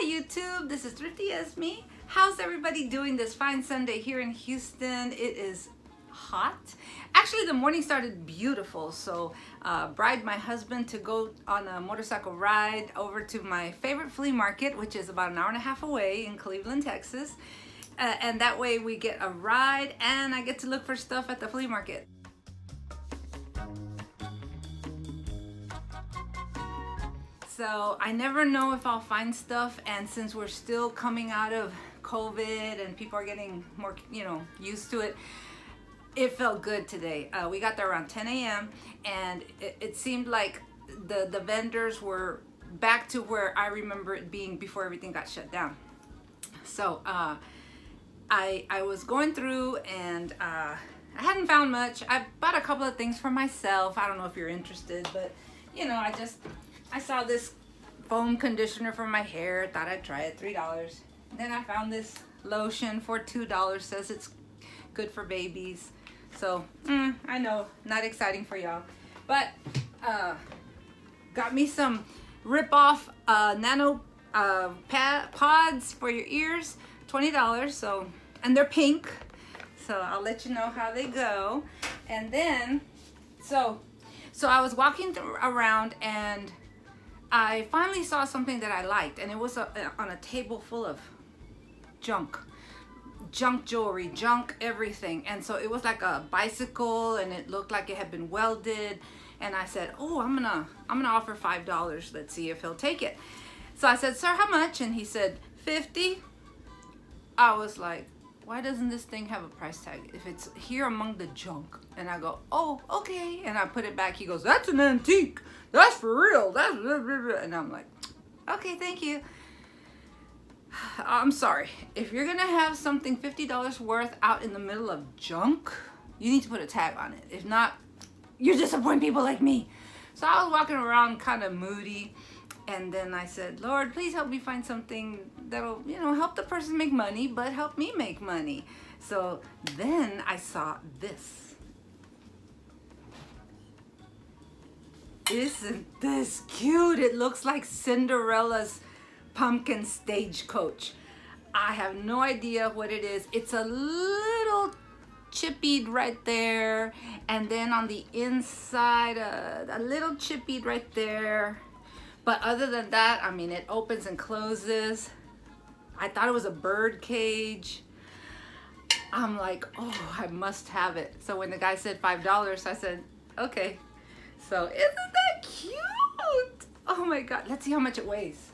YouTube, this is Thrifty as me. How's everybody doing this fine Sunday here in Houston? It is hot. Actually, the morning started beautiful, so bribed my husband to go on a motorcycle ride over to my favorite flea market, which is about an hour and a half away in Cleveland, Texas. And that way we get a ride and I get to look for stuff at the flea market. So I never know if I'll find stuff, and since we're still coming out of COVID and people are getting more, used to it, it felt good today. We got there around 10 a.m. and it seemed like the vendors were back to where I remember it being before everything got shut down. So I was going through and I hadn't found much. I bought a couple of things for myself. I don't know if you're interested, but I saw this foam conditioner for my hair, thought I'd try it, $3. Then I found this lotion for $2, says it's good for babies. So, I know, not exciting for y'all. But, got me some rip-off nano pods for your ears, $20, so, and they're pink. So I'll let you know how they go. And then, so I was walking around and I finally saw something that I liked, and it was on a table full of junk jewelry, junk everything. And so it was like a bicycle, and it looked like it had been welded. And I said, "Oh, I'm gonna offer $5. Let's see if he'll take it." So I said, "Sir, how much?" And he said, "50." I was like, why doesn't this thing have a price tag if it's here among the junk? And I go, "Oh, okay." And I put it back. He goes, "That's an antique. That's for real. That's blah, blah, blah." And I'm like, "Okay, thank you. I'm sorry. If you're gonna have something $50 worth out in the middle of junk, you need to put a tag on it. If not, you're disappointing people like me." So I was walking around kind of moody. And then I said, "Lord, please help me find something that'll, help the person make money, but help me make money." So then I saw this. Isn't this cute? It looks like Cinderella's pumpkin stagecoach. I have no idea what it is. It's a little chippied right there. And then on the inside, a little chippied right there. But other than that, it opens and closes. I thought it was a bird cage. I'm like, oh, I must have it. So when the guy said $5, I said, okay. So isn't that cute? Oh my God, let's see how much it weighs.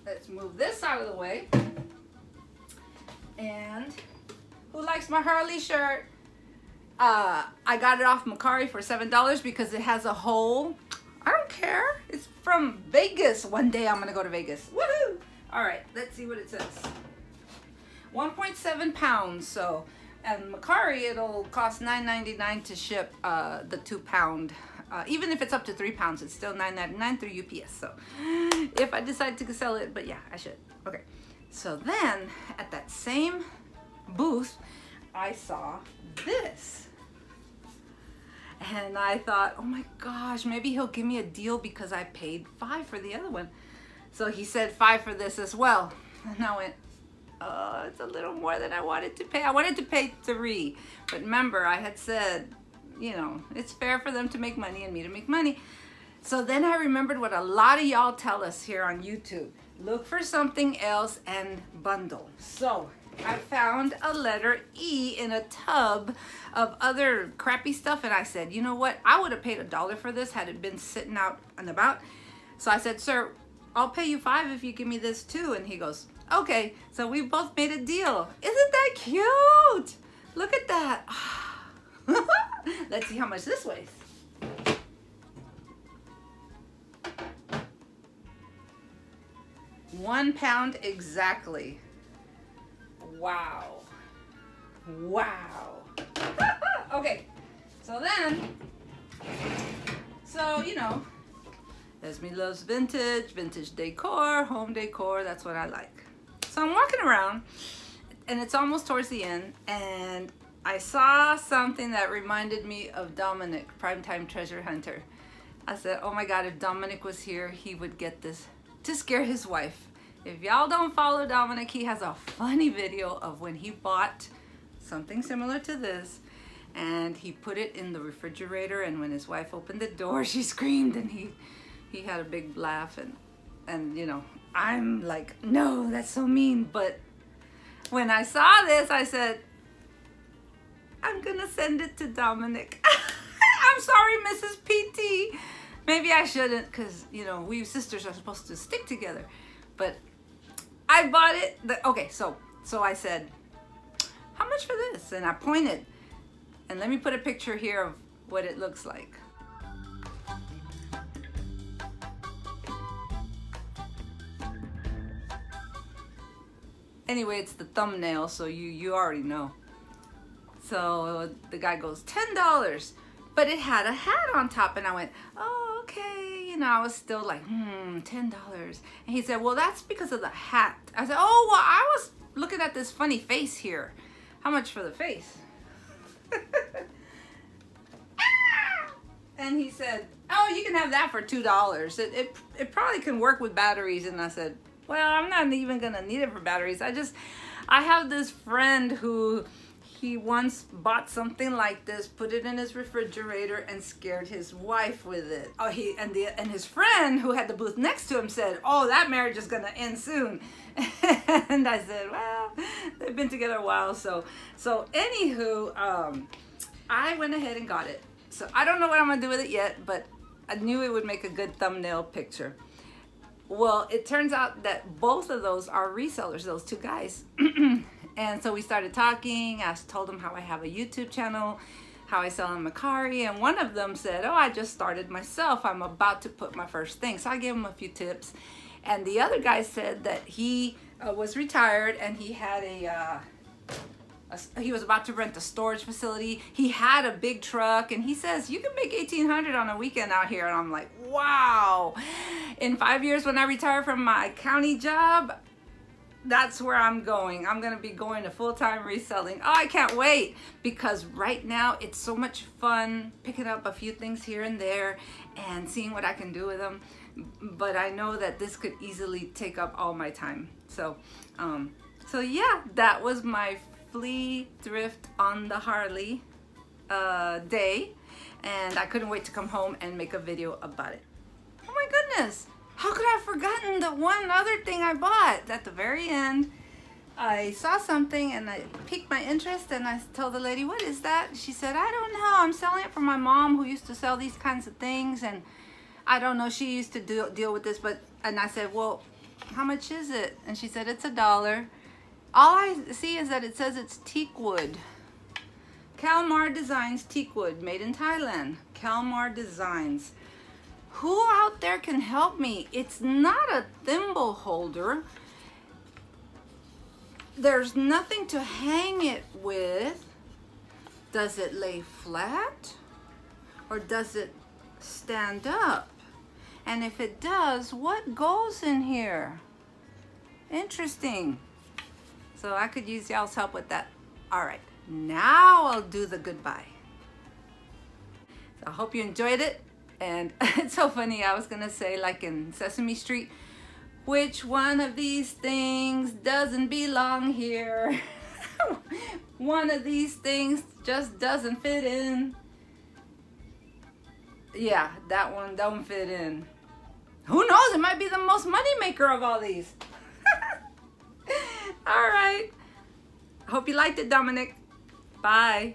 Let's move this out of the way. And who likes my Harley shirt? I got it off Macari for $7 because it has a hole. I don't care. It's from Vegas. One day I'm going to go to Vegas. Woohoo! All right, let's see what it says. 1.7 pounds. So, and Macari, it'll cost $9.99 to ship the 2 pound. Even if it's up to 3 pounds, it's still $9.99 through UPS. So, if I decide to sell it, but yeah, I should. Okay. So then, at that same booth, I saw this. And I thought, oh my gosh, maybe he'll give me a deal because I paid $5 for the other one. So he said $5 for this as well. And I went, oh, it's a little more than I wanted to pay. I wanted to pay $3. But remember, I had said, it's fair for them to make money and me to make money. So then I remembered what a lot of y'all tell us here on YouTube. Look for something else and bundle. So I found a letter E in a tub of other crappy stuff, and I said, you know what? I would have paid $1 for this had it been sitting out and about. So I said, "Sir, I'll pay you $5 if you give me this too." And he goes, "Okay." So we both made a deal. Isn't that cute? Look at that. Let's see how much this weighs. £1 pound exactly. Wow. Okay, so Esme loves vintage decor, home decor, that's what I like. So I'm walking around, and it's almost towards the end, and I saw something that reminded me of Dominic, Primetime Treasure Hunter. I said, oh my God, if Dominic was here, he would get this to scare his wife. If y'all don't follow Dominic, he has a funny video of when he bought something similar to this, and he put it in the refrigerator, and when his wife opened the door, she screamed, and he had a big laugh, and you know, I'm like, no, that's so mean. But when I saw this, I said, I'm gonna send it to Dominic. I'm sorry, Mrs. PT. Maybe I shouldn't, because, you know, we sisters are supposed to stick together. But I bought it. Okay, so I said, how much for this? And I pointed. And let me put a picture here of what it looks like. Anyway, it's the thumbnail, so you already know. So the guy goes, $10. But it had a hat on top, and I went, oh, okay. You know, I was still like, $10. And he said, well, that's because of the hat. I said, oh, well, I was looking at this funny face here. How much for the face? And he said, oh, you can have that for $2. It probably can work with batteries. And I said, well, I'm not even gonna need it for batteries. I have this friend who, he once bought something like this, put it in his refrigerator, and scared his wife with it. Oh, and his friend who had the booth next to him said, oh, that marriage is gonna end soon. And I said, well, they've been together a while. So anywho, I went ahead and got it. So I don't know what I'm gonna do with it yet, but I knew it would make a good thumbnail picture. Well, it turns out that both of those are resellers, those two guys. And so we started talking. I told them how I have a YouTube channel, how I sell on Macari, and one of them said, oh, I just started myself. I'm about to put my first thing. So I gave him a few tips. And the other guy said that he was retired, and he had he was about to rent a storage facility. He had a big truck, and he says, you can make $1,800 on a weekend out here. And I'm like, wow. In 5 years, when I retire from my county job, that's where I'm going. I'm gonna be going to full-time reselling. Oh, I can't wait, because right now it's so much fun picking up a few things here and there and seeing what I can do with them. But I know that this could easily take up all my time. So yeah, that was my flea thrift on the Harley day, and I couldn't wait to come home and make a video about it. Oh my goodness. How could I have forgotten the one other thing I bought? At the very end, I saw something and I piqued my interest, and I told the lady, what is that? She said, I don't know. I'm selling it for my mom, who used to sell these kinds of things, and I don't know. She used to deal with this, and I said, well, how much is it? And she said, it's $1. All I see is that it says it's teak wood. Kalmar Designs teak wood, made in Thailand. Kalmar Designs. Who out there can help me? It's not a thimble holder. There's nothing to hang it with. Does it lay flat? Or does it stand up? And if it does, what goes in here? Interesting. So I could use y'all's help with that. All right, now I'll do the goodbye. So I hope you enjoyed it. And it's so funny, I was gonna say, like in Sesame Street, which one of these things doesn't belong here? One of these things just doesn't fit in. Yeah, that one don't fit in. Who knows, it might be the most money maker of all these. All right, hope you liked it, Dominic. Bye.